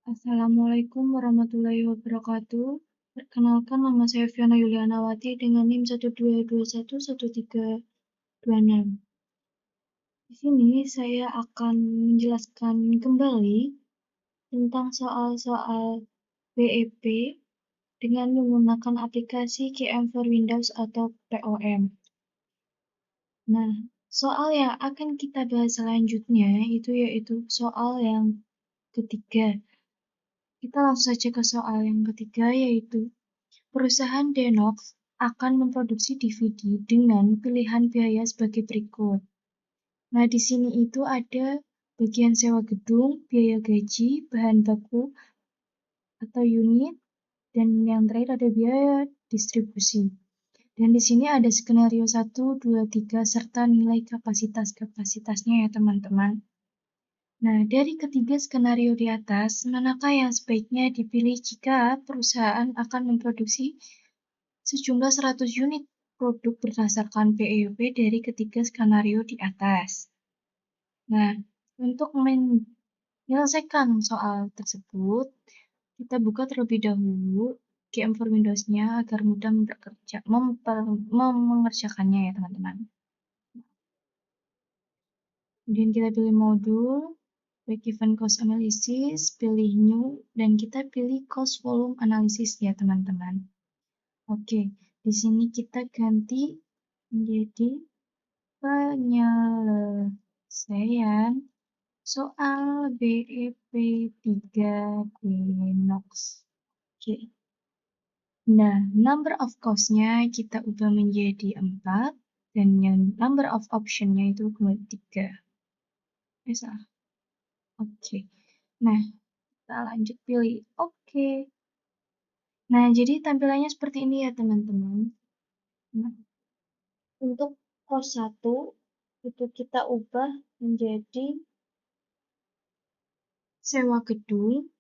Assalamualaikum warahmatullahi wabarakatuh. Perkenalkan, nama saya Fiona Yulianawati dengan NIM 122111326. Di sini saya akan menjelaskan kembali tentang soal-soal BEP dengan menggunakan aplikasi KM for Windows atau POM. Nah, soal yang akan kita bahas selanjutnya yaitu soal yang ketiga. Kita langsung saja ke soal yang ketiga, yaitu perusahaan Denox akan memproduksi DVD dengan pilihan biaya sebagai berikut. Nah, di sini itu ada bagian sewa gedung, biaya gaji, bahan baku atau unit, dan yang terakhir ada biaya distribusi. Dan di sini ada skenario 1, 2, 3, serta nilai kapasitas-kapasitasnya ya teman-teman. Nah, dari ketiga skenario di atas, manakah yang sebaiknya dipilih jika perusahaan akan memproduksi sejumlah 100 unit produk berdasarkan BEP dari ketiga skenario di atas? Nah, untuk menyelesaikan soal tersebut, kita buka terlebih dahulu KM for Windows-nya agar mudah mengerjakannya ya teman-teman. Kemudian kita pilih modul, break-even cost analysis, pilih new, dan kita pilih cost volume analysis ya teman-teman. Oke, di sini kita ganti menjadi penyelesaian soal BEP 3 Denox. Oke. Nah, number of cost-nya kita ubah menjadi 4, dan yang number of option-nya itu 3. Salah. Oke. Nah, kita lanjut pilih oke. Nah, jadi tampilannya seperti ini ya teman-teman. Nah, untuk cost 1 itu kita ubah menjadi sewa gedung.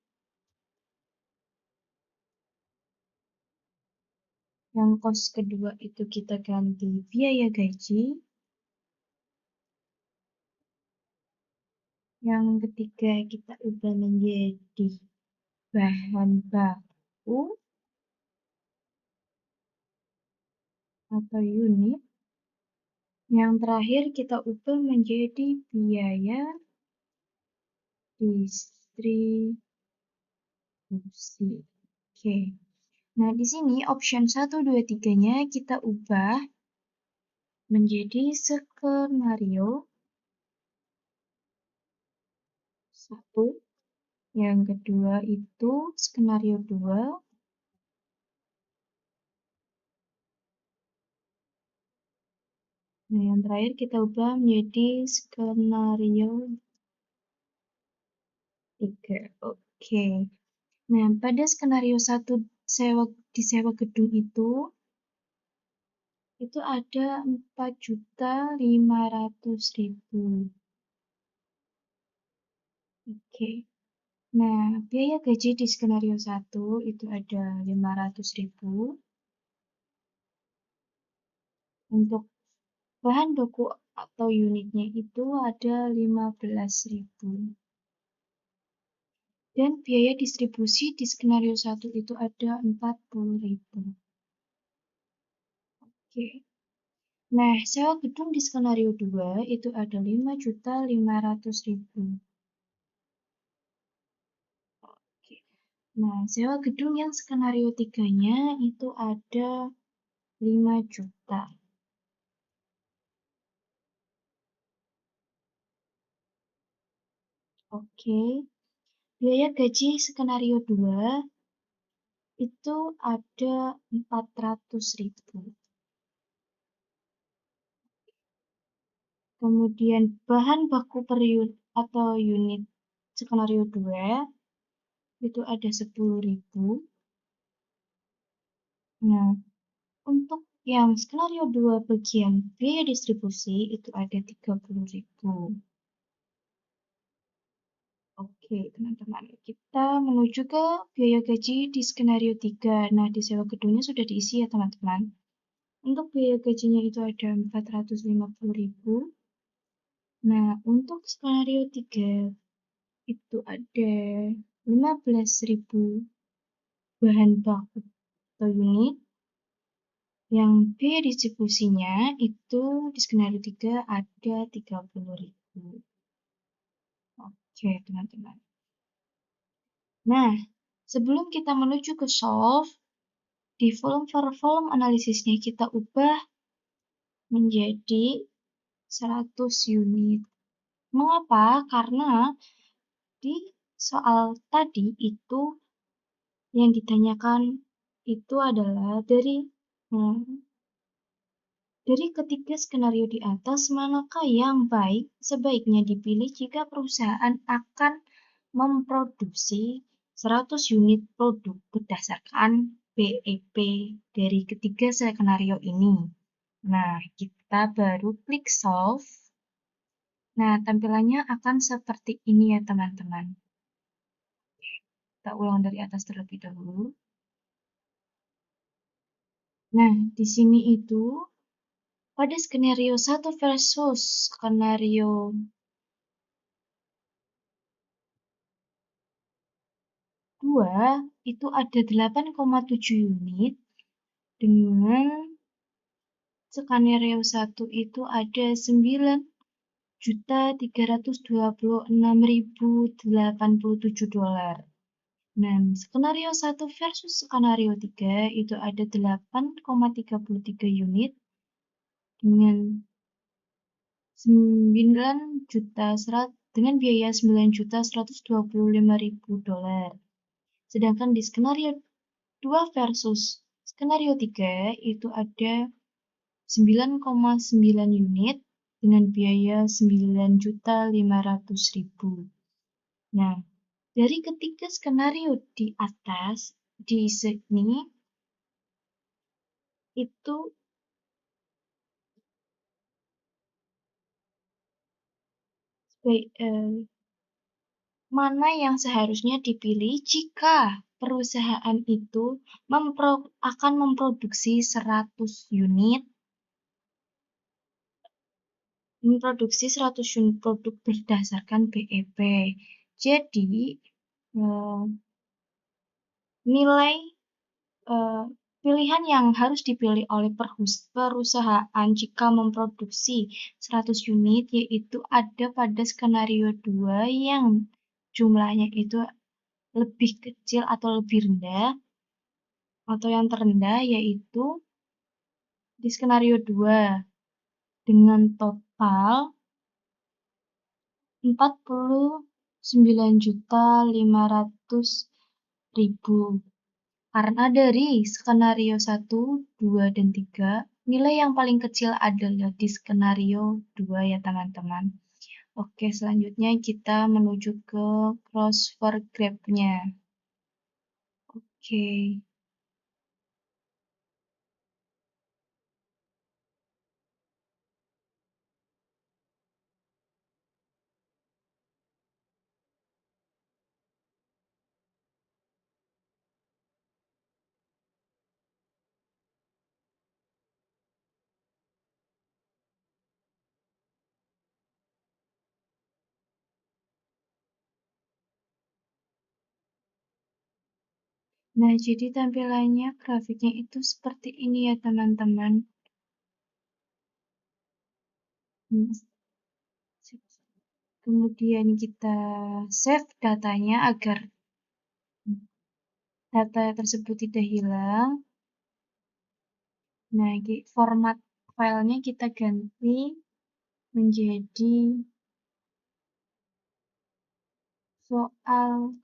Yang cost kedua itu kita ganti biaya gaji. Yang ketiga kita ubah menjadi bahan baku atau unit. Yang terakhir kita ubah menjadi biaya distribusi. Oke. Nah, di sini option 1, 2, 3-nya kita ubah menjadi skenario 1. Yang kedua itu skenario 2. Nah, yang terakhir kita ubah menjadi skenario 3. Oke. Nah, pada skenario 1 disewa gedung itu ada 4.500.000. Oke. Nah, biaya gaji di skenario 1 itu ada 500.000. Untuk bahan baku atau unitnya itu ada 15.000. Dan biaya distribusi di skenario 1 itu ada 40.000. Oke. Nah, sewa gedung di skenario 2 itu ada 5.500.000. Oke. Nah, sewa gedung yang skenario 3-nya itu ada 5 juta. Oke. Biaya gaji skenario 2 itu ada 400.000. Kemudian bahan baku per unit atau unit skenario 2 itu ada 10.000. Nah, untuk yang skenario 2 bagian biaya distribusi itu ada 30.000. Oke, teman-teman. Kita menuju ke biaya gaji di skenario 3. Nah, di sewa gedungnya sudah diisi ya, teman-teman. Untuk biaya gajinya itu ada 450.000. Nah, untuk skenario 3 itu ada 15.000 bahan baku atau unit, yang biaya distribusinya itu di skenario 3 ada 30.000. Oke, teman-teman. Nah, sebelum kita menuju ke solve, di volume per volume analisisnya kita ubah menjadi 100 unit. Mengapa? Karena di soal tadi itu yang ditanyakan itu adalah dari ketiga skenario di atas, manakah yang sebaiknya dipilih jika perusahaan akan memproduksi 100 unit produk berdasarkan BEP dari ketiga skenario ini. Nah, kita baru klik solve. Nah, tampilannya akan seperti ini ya, teman-teman. Kita ulang dari atas terlebih dahulu. Nah, di sini itu pada skenario 1 versus skenario 2 itu ada 8,7 unit, dengan skenario 1 itu ada 9.326.087 dolar. Dan skenario 1 versus skenario 3 itu ada 8,33 unit dengan biaya 9.125.000 dolar. Sedangkan di skenario 2 versus skenario 3 itu ada 9,9 unit dengan biaya 9.500.000. Nah, dari ketiga skenario di atas, di sini itu mana yang seharusnya dipilih jika perusahaan itu akan memproduksi 100 unit produk berdasarkan BEP. Jadi, nilai pilihan yang harus dipilih oleh perusahaan jika memproduksi 100 unit yaitu ada pada skenario 2 yang jumlahnya itu lebih kecil atau lebih rendah, atau yang terendah yaitu di skenario 2 dengan total 49.500.000. Karena dari skenario 1, 2, dan 3, nilai yang paling kecil adalah di skenario 2 ya teman-teman. Oke, selanjutnya kita menuju ke crossword graph-nya. Oke. Nah, jadi tampilannya grafiknya itu seperti ini ya teman-teman. Kemudian kita save datanya agar data tersebut tidak hilang. Nah, format filenya kita ganti menjadi soal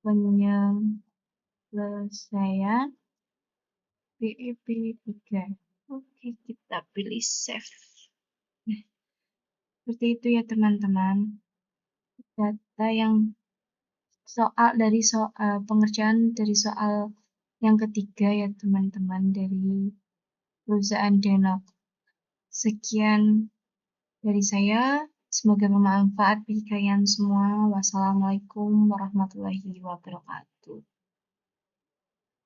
penyelesaian BEP 3. Oke, kita pilih save. Nah, seperti itu ya teman-teman. Data yang pengerjaan dari soal yang ketiga ya teman-teman dari perusahaan Denok. Sekian dari saya, semoga bermanfaat bagi kalian semua. Wassalamualaikum warahmatullahi wabarakatuh.